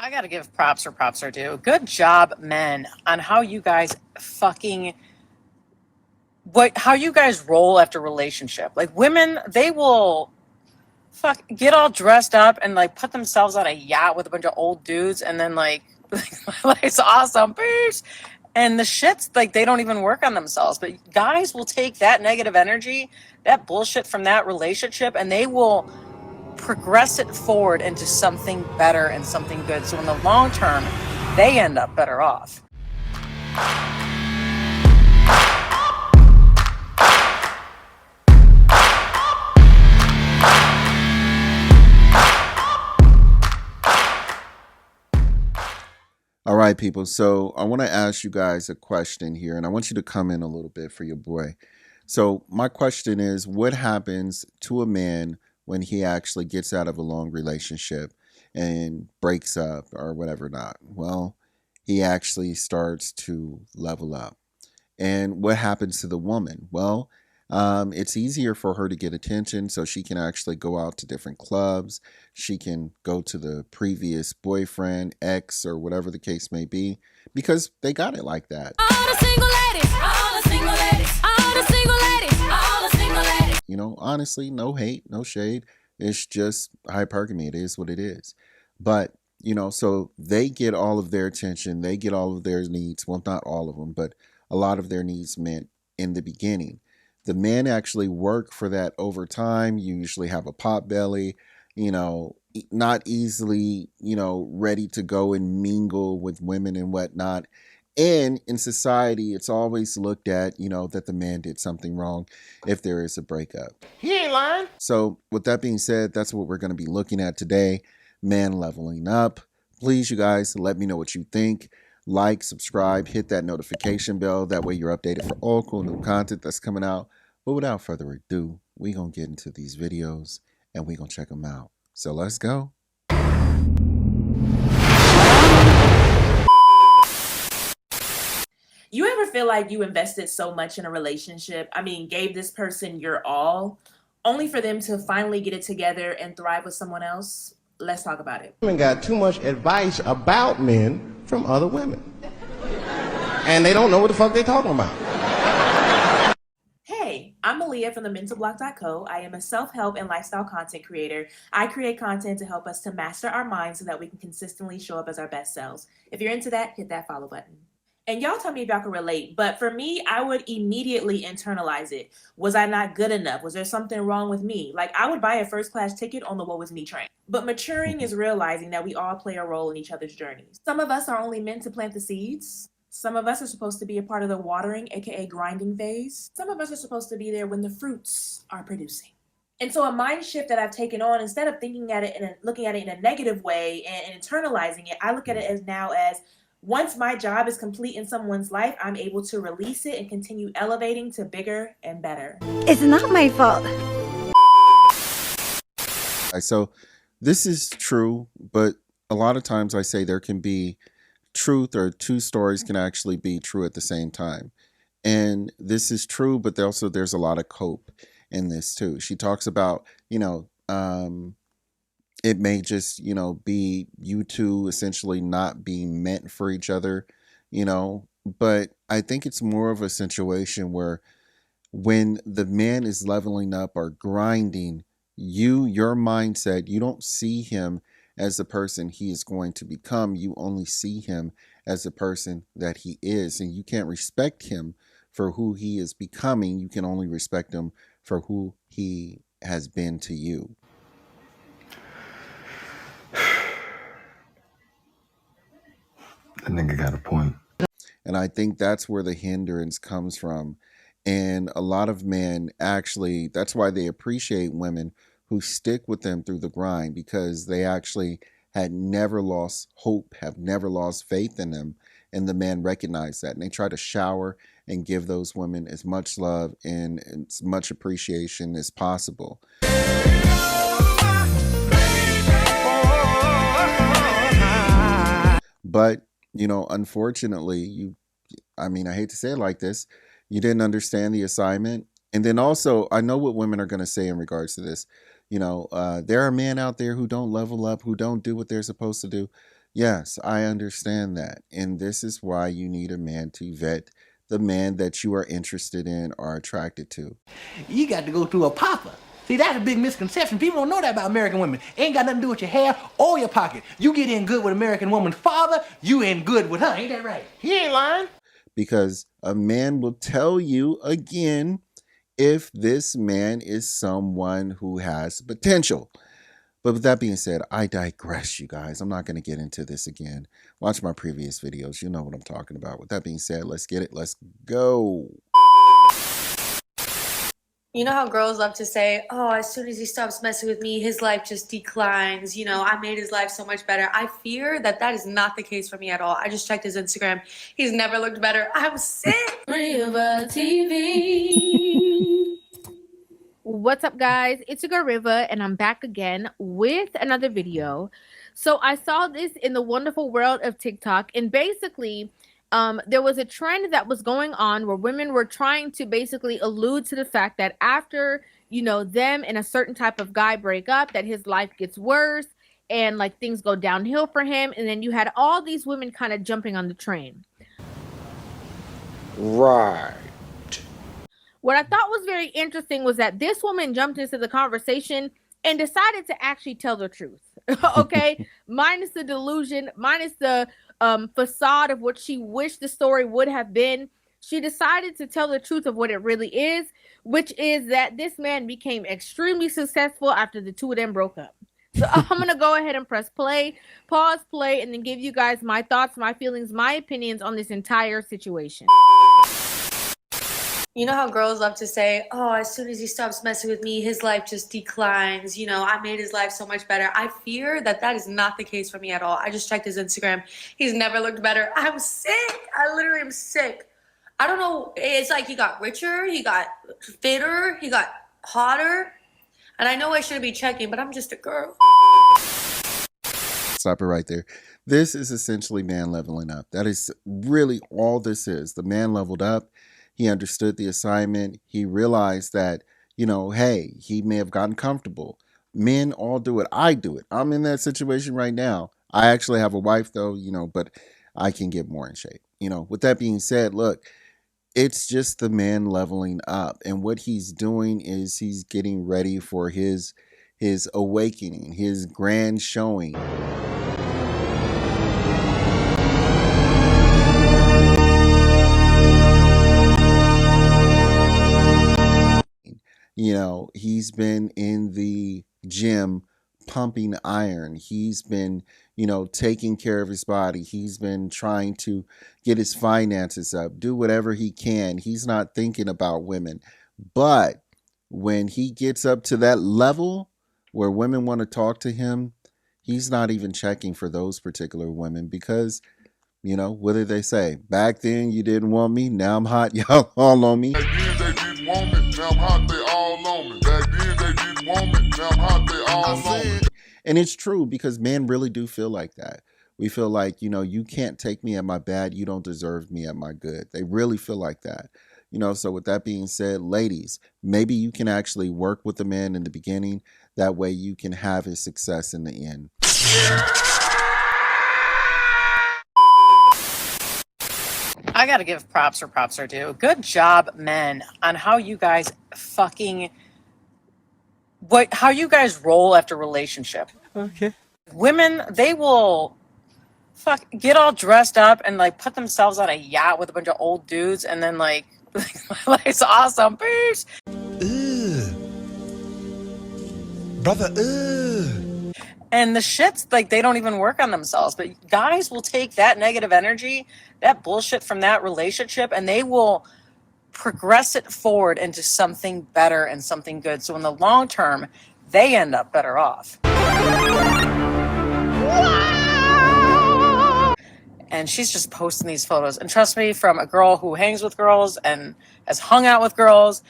I gotta give props where props are due. Good job, men, on how you guys how you guys roll after relationship. Like women, they will get all dressed up and like put themselves on a yacht with a bunch of old dudes and then like it's awesome, peace. And the shits, like they don't even work on themselves. But guys will take that negative energy, that bullshit from that relationship, and they will progress it forward into something better and something good. So in the long term, they end up better off. All right, people. So I want to ask you guys a question here, and I want you to come in a little bit for your boy. So my question is, what happens to a man when he actually gets out of a long relationship and breaks up or whatever not? Well, he actually starts to level up. And what happens to the woman? Well, it's easier for her to get attention, so she can actually go out to different clubs. She can go to the previous boyfriend, ex, or whatever the case may be, because they got it like that. All the single ladies, all the single ladies, all the single ladies, all the single ladies. You know, honestly, no hate, no shade. It's just hypergamy. It is what it is. But, you know, so they get all of their attention. They get all of their needs. Well, not all of them, but a lot of their needs met in the beginning. The men actually work for that over time. You usually have a pot belly, you know, not easily, you know, ready to go and mingle with women and whatnot. And in society, it's always looked at, you know, that the man did something wrong if there is a breakup. He ain't lying. So with that being said, that's what we're going to be looking at today. Man leveling up. Please, you guys, let me know what you think. Like, subscribe, hit that notification bell. That way you're updated for all cool new content that's coming out. But without further ado, we're going to get into these videos and we're going to check them out. So let's go. You ever feel like you invested so much in a relationship? I mean, gave this person your all, only for them to finally get it together and thrive with someone else? Let's talk about it. Women got too much advice about men from other women. And they don't know what the fuck they talking about. Hey, I'm Malia from the mentalblock.co. I am a self-help and lifestyle content creator. I create content to help us to master our minds so that we can consistently show up as our best selves. If you're into that, hit that follow button. And y'all tell me if y'all can relate, but for me, I would immediately internalize it. Was I not good enough? Was there something wrong with me? Like, I would buy a first-class ticket on the woe is me train. But maturing is realizing that we all play a role in each other's journeys. Some of us are only meant to plant the seeds. Some of us are supposed to be a part of the watering, aka grinding phase. Some of us are supposed to be there when the fruits are producing. And so a mind shift that I've taken on, instead of thinking at it and looking at it in a negative way and internalizing it, I look at it as once my job is complete in someone's life, I'm able to release it and continue elevating to bigger and better. It's not my fault. So this is true, but a lot of times I say there can be truth, or two stories can actually be true at the same time. And this is true, but there's a lot of cope in this too. She talks about, you know, it may just, you know, be you two essentially not being meant for each other, you know, but I think it's more of a situation where when the man is leveling up or grinding, your mindset, you don't see him as the person he is going to become. You only see him as the person that he is, and you can't respect him for who he is becoming. You can only respect him for who he has been to you. That nigga got a point. And I think that's where the hindrance comes from. And a lot of men actually, that's why they appreciate women who stick with them through the grind, because they actually had never lost hope, have never lost faith in them. And the men recognize that. And they try to shower and give those women as much love and as much appreciation as possible. But, you know, unfortunately, I hate to say it like this, you didn't understand the assignment. And then also, I know what women are going to say in regards to this. You know, there are men out there who don't level up, who don't do what they're supposed to do. Yes, I understand that. And this is why you need a man to vet the man that you are interested in or attracted to. You got to go through a papa. See, that's a big misconception. People don't know that about American women. Ain't got nothing to do with your hair or your pocket. You get in good with American woman's father, you in good with her. Ain't that right? He ain't lying. Because a man will tell you again if this man is someone who has potential. But with that being said, I digress, you guys. I'm not going to get into this again. Watch my previous videos. You know what I'm talking about. With that being said, let's get it. Let's go. You know how girls love to say, oh, as soon as he stops messing with me, his life just declines. You know, I made his life so much better. I fear that that is not the case for me at all. I just checked his Instagram. He's never looked better. I'm sick. River TV. What's up, guys? It's your girl Riva, and I'm back again with another video. So I saw this in the wonderful world of TikTok, and basically there was a trend that was going on where women were trying to basically allude to the fact that after, you know, them and a certain type of guy break up, that his life gets worse and like things go downhill for him. And then you had all these women kind of jumping on the train. Right. What I thought was very interesting was that this woman jumped into the conversation and decided to actually tell the truth. Okay, minus the delusion, minus the facade of what she wished the story would have been. She decided to tell the truth of what it really is, which is that this man became extremely successful after the two of them broke up. So I'm gonna go ahead and press play, pause, play, and then give you guys my thoughts, my feelings, my opinions on this entire situation. You know how girls love to say, oh, as soon as he stops messing with me, his life just declines. You know, I made his life so much better. I fear that that is not the case for me at all. I just checked his Instagram. He's never looked better. I'm sick. I literally am sick. I don't know. It's like he got richer, he got fitter, he got hotter. And I know I shouldn't be checking, but I'm just a girl. Stop it right there. This is essentially man leveling up. That is really all this is. The man leveled up. He understood the assignment. He realized that, you know, hey, he may have gotten comfortable. Men all do it. I do it. I'm in that situation right now. I actually have a wife though, you know, but I can get more in shape. You know, with that being said, look, it's just the man leveling up. And what he's doing is he's getting ready for his awakening, his grand showing. You know, he's been in the gym pumping iron. He's been, you know, taking care of his body. He's been trying to get his finances up, do whatever he can. He's not thinking about women. But when he gets up to that level where women want to talk to him, he's not even checking for those particular women because, you know, what did they say? Back then you didn't want me. Now I'm hot. Y'all all on me. Back then they didn't want me. Now I'm hot. They all on me. Back then they didn't want me. Now I'm hot. They all on me. And it's true because men really do feel like that. We feel like, you know, you can't take me at my bad. You don't deserve me at my good. They really feel like that. You know, so with that being said, ladies, maybe you can actually work with the man in the beginning. That way you can have his success in the end. I gotta give props where props are due. Good job, men, on how you guys how you guys roll after relationship. Okay. Women, they will get all dressed up and like put themselves on a yacht with a bunch of old dudes and then like my life's awesome. Peace. Brother, And the shits, like, they don't even work on themselves. But guys will take that negative energy, that bullshit from that relationship, and they will progress it forward into something better and something good. So in the long term, they end up better off. And she's just posting these photos. And trust me, from a girl who hangs with girls and has hung out with girls,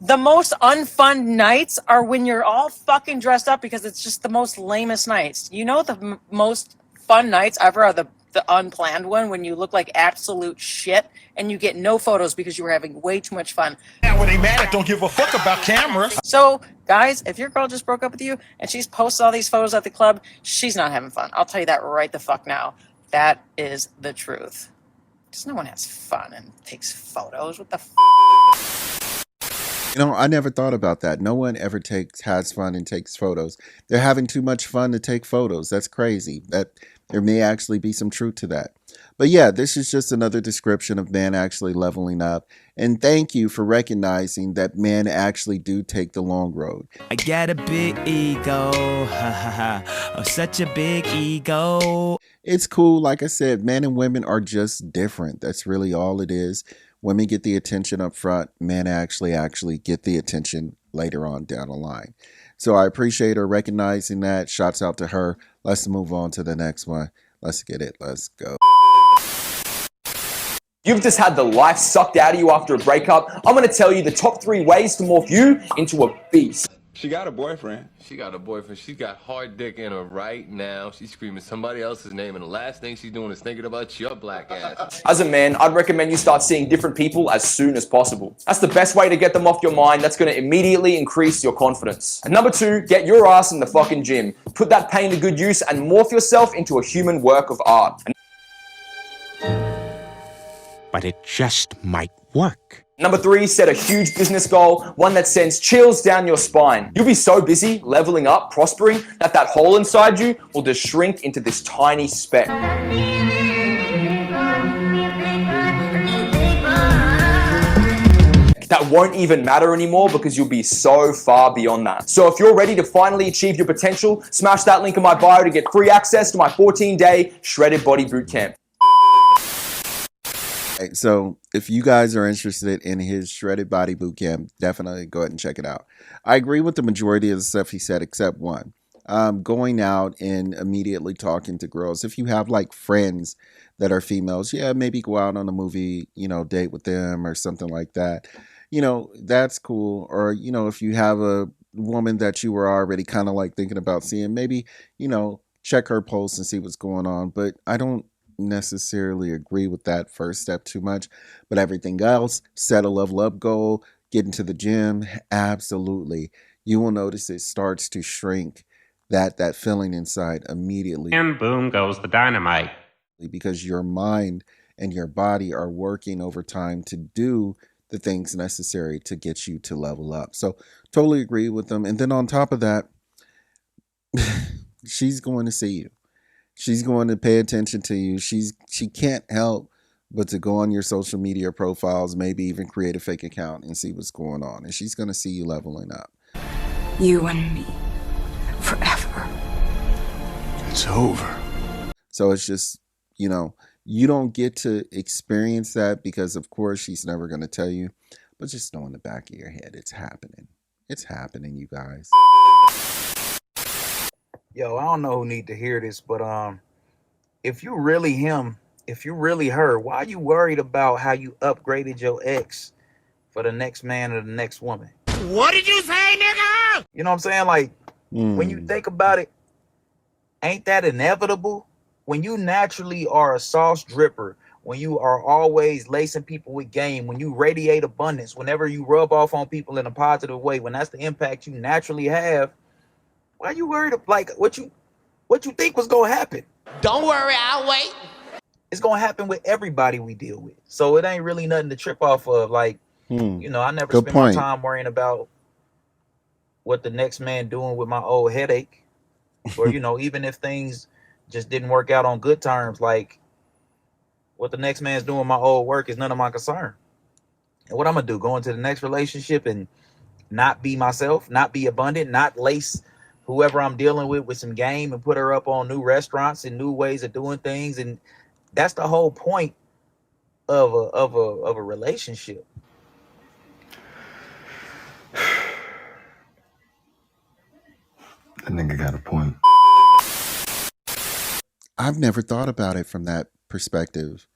the most unfun nights are when you're all fucking dressed up because it's just the most lamest nights. You know, the most fun nights ever are the the unplanned one when you look like absolute shit and you get no photos because you were having way too much fun. Now when they mad at don't give a fuck about cameras. So, guys, if your girl just broke up with you and she's posted all these photos at the club, she's not having fun. I'll tell you that right the fuck now. That is the truth. Because no one has fun and takes photos. What the I never thought about that. No one ever has fun and takes photos. They're having too much fun to take photos. That's crazy. That there may actually be some truth to that. But yeah, this is just another description of men actually leveling up. And thank you for recognizing that men actually do take the long road. I got a big ego, ha ha ha, oh, such a big ego. It's cool. Like I said, men and women are just different. That's really all it is. Women get the attention up front. Men actually get the attention later on down the line. So I appreciate her recognizing that. Shouts out to her. Let's move on to the next one. Let's get it. Let's go. You've just had the life sucked out of you after a breakup. I'm going to tell you the top 3 ways to morph you into a beast. She got a boyfriend. She got a boyfriend. She got hard dick in her right now. She's screaming somebody else's name, and the last thing she's doing is thinking about your black ass. As a man, I'd recommend you start seeing different people as soon as possible. That's the best way to get them off your mind. That's going to immediately increase your confidence. And number 2, get your ass in the fucking gym. Put that pain to good use and morph yourself into a human work of art. But it just might work. Number 3, set a huge business goal, one that sends chills down your spine. You'll be so busy leveling up, prospering, that hole inside you will just shrink into this tiny speck. That won't even matter anymore because you'll be so far beyond that. So if you're ready to finally achieve your potential, smash that link in my bio to get free access to my 14-day Shredded Body Bootcamp. So if you guys are interested in his Shredded Body Bootcamp, definitely go ahead and check it out. I agree with the majority of the stuff he said, except one. Going out and immediately talking to girls. If you have like friends that are females, yeah, maybe go out on a movie, date with them or something like that. That's cool. Or, if you have a woman that you were already kind of like thinking about seeing, maybe, check her posts and see what's going on. But I don't necessarily agree with that first step too much, but everything else, set a level up goal, get into the gym, absolutely. You will notice it starts to shrink that feeling inside immediately. And boom goes the dynamite. Because your mind and your body are working overtime to do the things necessary to get you to level up. So totally agree with them. And then on top of that, she's going to see you. She's going to pay attention to you. She can't help but to go on your social media profiles, maybe even create a fake account and see what's going on. And she's going to see you leveling up. You and me, forever. It's over. So it's just, you don't get to experience that because, of course, she's never going to tell you. But just know in the back of your head, it's happening. It's happening, you guys. Yo, I don't know who need to hear this, but if you really him, if you really her, why are you worried about how you upgraded your ex for the next man or the next woman? What did you say, nigga? You know what I'm saying? Like, when you think about it, ain't that inevitable? When you naturally are a sauce dripper, when you are always lacing people with game, when you radiate abundance, whenever you rub off on people in a positive way, when that's the impact you naturally have, why are you worried? Like, what you think was gonna happen? Don't worry, I'll wait. It's gonna happen with everybody we deal with. So it ain't really nothing to trip off of. Like, I never spend my time worrying about what the next man doing with my old headache. Or, even if things just didn't work out on good terms, like what the next man's doing with my old work is none of my concern. And what I'm gonna do, go into the next relationship and not be myself, not be abundant, not lace whoever I'm dealing with some game and put her up on new restaurants and new ways of doing things. And that's the whole point of a relationship. That nigga got a point. I've never thought about it from that perspective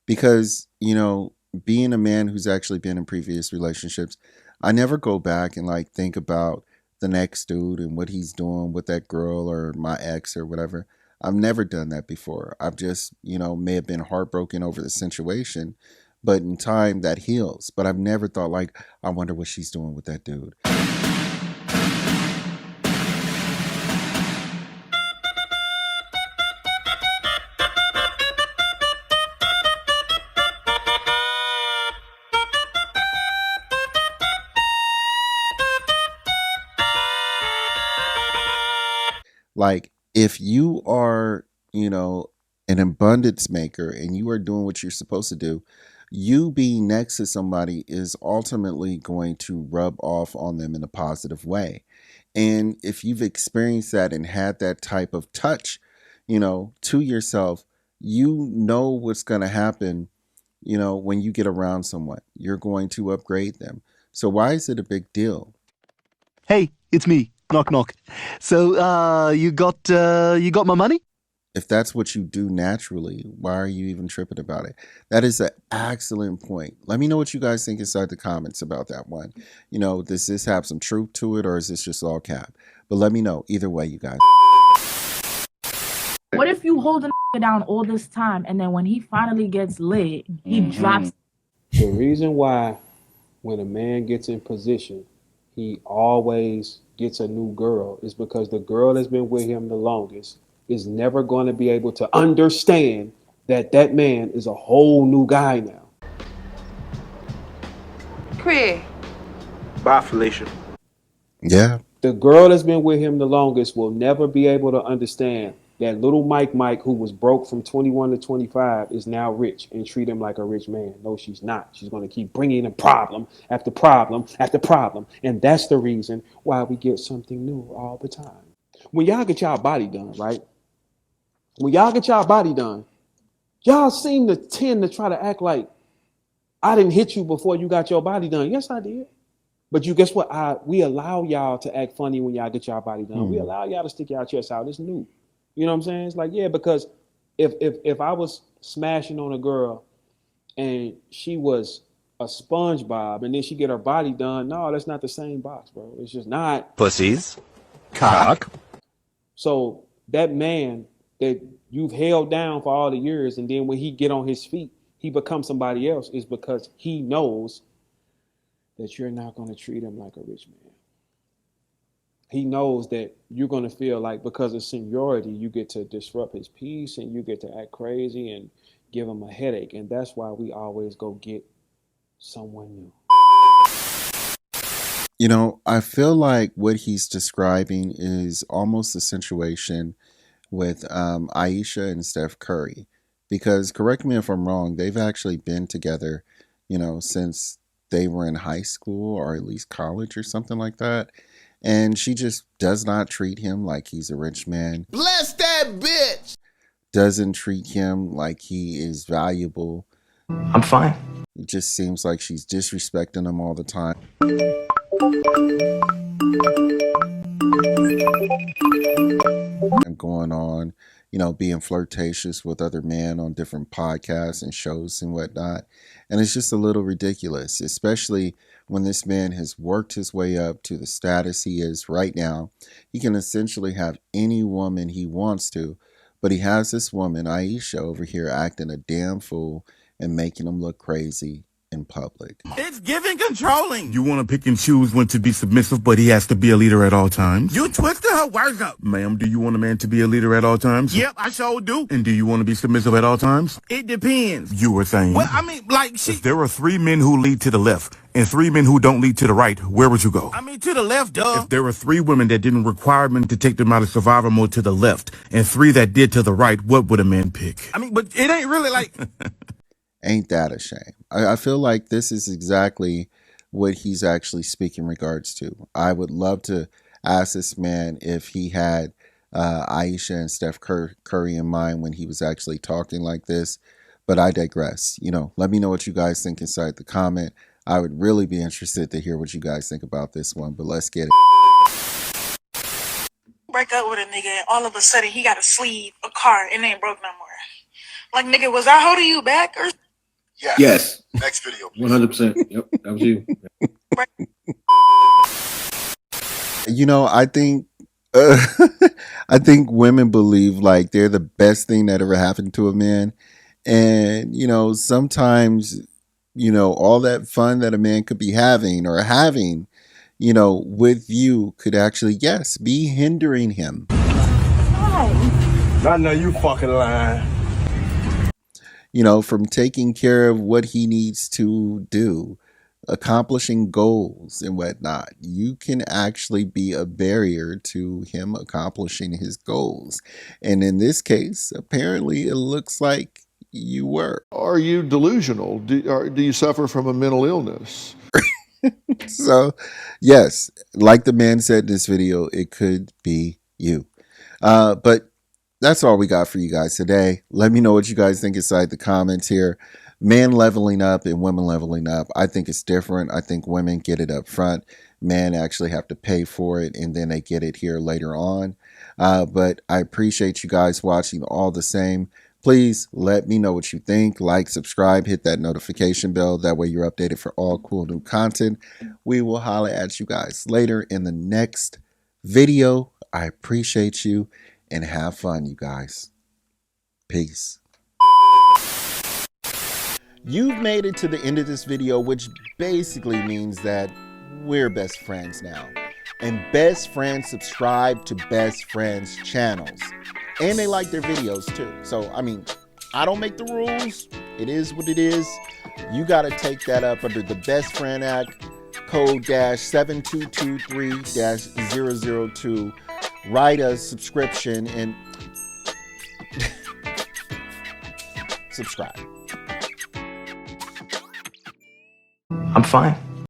because, being a man who's actually been in previous relationships, I never go back and think about the next dude and what he's doing with that girl or my ex or whatever. I've never done that before. I've just, may have been heartbroken over the situation, but in time that heals. But I've never thought like, I wonder what she's doing with that dude. Like, if you are, an abundance maker and you are doing what you're supposed to do, you being next to somebody is ultimately going to rub off on them in a positive way. And if you've experienced that and had that type of touch, to yourself, you know what's going to happen, when you get around someone. You're going to upgrade them. So why is it a big deal? Hey, it's me. Knock, knock. So, you got my money? If that's what you do naturally, why are you even tripping about it? That is an excellent point. Let me know what you guys think inside the comments about that one. Does this have some truth to it, or is this just all cap? But let me know. Either way, you guys. What if you hold a down all this time, and then when he finally gets lit, he drops? The reason why when a man gets in position, he always gets a new girl is because the girl that's been with him the longest is never going to be able to understand that that man is a whole new guy now. Craig. Bye, Felicia. Yeah. The girl that's been with him the longest will never be able to understand that little Mike, who was broke from 21 to 25, is now rich and treat him like a rich man. No, she's not. She's going to keep bringing in problem after problem after problem. And that's the reason why we get something new all the time. When y'all get y'all body done, right? When y'all get y'all body done, y'all seem to tend to try to act like I didn't hit you before you got your body done. Yes, I did. But you guess what? We allow y'all to act funny when y'all get y'all body done. We allow y'all to stick y'all chest out. It's new. You know what I'm saying? It's like, yeah, because if I was smashing on a girl and she was a SpongeBob and then she get her body done, no, that's not the same box, bro. It's just not. Pussies. Cock. So that man that you've held down for all the years, and then when he get on his feet, he becomes somebody else, is because he knows that you're not going to treat him like a rich man. He knows that you're going to feel like because of seniority, you get to disrupt his peace and you get to act crazy and give him a headache. And that's why we always go get someone new. I feel like what he's describing is almost a situation with Aisha and Steph Curry. Because, correct me if I'm wrong, they've actually been together, since they were in high school or at least college or something like that. And she just does not treat him like he's a rich man. Bless that bitch! Doesn't treat him like he is valuable. I'm fine. It just seems like she's disrespecting him all the time. And going on, being flirtatious with other men on different podcasts and shows and whatnot. And it's just a little ridiculous, especially when this man has worked his way up to the status he is right now. He can essentially have any woman he wants to, but he has this woman, Aisha, over here acting a damn fool and making him look crazy in public. It's giving controlling. You want to pick and choose when to be submissive, but he has to be a leader at all times? You twisted her words up. Ma'am, do you want a man to be a leader at all times? Yep, I sure do. And do you want to be submissive at all times? It depends. You were saying. Well, I mean, if there are 3 men who lead to the left and 3 men who don't lead to the right, where would you go? I mean, to the left, duh. If there were 3 women that didn't require men to take them out of survival mode to the left and 3 that did to the right, what would a man pick? I mean, but it ain't really like... Ain't that a shame? I feel like this is exactly what he's actually speaking in regards to. I would love to ask this man if he had Aisha and Steph Curry in mind when he was actually talking like this, but I digress. Let me know what you guys think inside the comment. I would really be interested to hear what you guys think about this one, but let's get it. Break up with a nigga and all of a sudden he got a sleeve, a car, and ain't broke no more. Like, nigga, was I holding you back or? Yes. Next video. 100%. Yep, that was you. I think I think women believe like they're the best thing that ever happened to a man. And, sometimes, all that fun that a man could be having or having, with you could actually, yes, be hindering him. I know you fucking lying. From taking care of what he needs to do, accomplishing goals and whatnot. You can actually be a barrier to him accomplishing his goals. And in this case, apparently it looks like you were. Are you delusional? Do you suffer from a mental illness? So, yes, like the man said in this video, it could be you. But that's all we got for you guys today. Let me know what you guys think inside the comments here. Men leveling up and women leveling up. I think it's different. I think women get it up front. Men actually have to pay for it and then they get it here later on. But I appreciate you guys watching all the same. Please let me know what you think. Like, subscribe, hit that notification bell. That way you're updated for all cool new content. We will holler at you guys later in the next video. I appreciate you and have fun, you guys. Peace. You've made it to the end of this video, which basically means that we're best friends now. And best friends subscribe to best friends channels. And they like their videos too. So, I don't make the rules. It is what it is. You got to take that up under the Best Friend Act, code -7223-002. Write a subscription and subscribe. I'm fine.